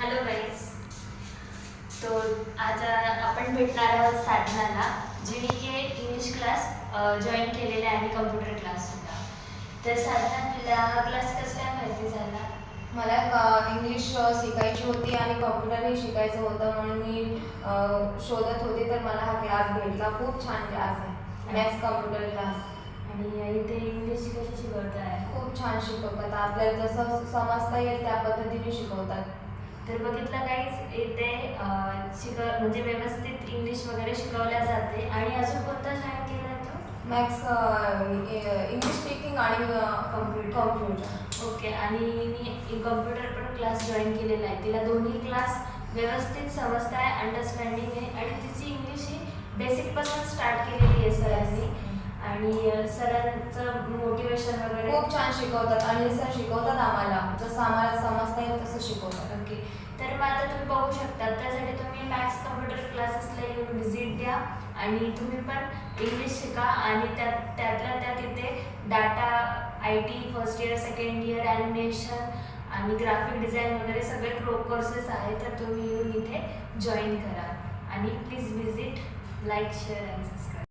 Hello guys. तो आज आपण भेटणार आहोत साधनाला, जिने की इंग्लिश क्लास जॉईन केलेला आहे आणि कम्प्युटर क्लास सुद्धा. तर साधना, तुला हा क्लास कसं काय माहिती झाला? मला इंग्लिश शिकायची होती आणि कॉम्प्युटरही शिकायचं होतं, म्हणून मी शोधत होते. तर मला हा क्लास भेटला. खूप छान क्लास आहे, मॅथ्स कॉम्प्युटर क्लास. आणि इथे इंग्लिश कशी शिकवत आहे? खूप छान शिकवतात. आपल्याला जसं समजता येईल त्या पद्धतीने शिकवतात. तर बघितलं गाईज, इथे म्हणजे व्यवस्थित इंग्लिश वगैरे शिकवल्या जाते. आणि अजून कोणता जॉईन केला आहे तो? मॅथ्स, इंग्लिश स्पीकिंग आणि कॉम्प्युटर. ओके. आणि मी कम्प्युटर पण क्लास जॉईन केलेला आहे. तिला दोन्ही क्लास व्यवस्थित समजत आहे, अंडरस्टँडिंग आहे. आणि तिची इंग्लिश ही बेसिकपासून स्टार्ट केलेली आहे सरांनी. आणि सरांचं मोटिवेशन वगैरे खूप छान शिकवतात आणि सर शिकवतात आम्हाला जसं आम्हाला समजता येईल तसं शिकवतात. ओके. तर मग आता तुम्ही बघू शकता, त्यासाठी तुम्ही मॅथ्स कम्प्युटर क्लासेसला येऊन व्हिजिट द्या आणि तुम्ही पण इंग्लिश शिका. आणि त्यातल्या त्यात इथे data, IT, first year, second year, animation आणि ग्राफिक डिझाईन वगैरे सगळे कोर्सेस आहेत. तर तुम्ही येऊन इथे जॉईन करा. आणि please visit, like, share and subscribe.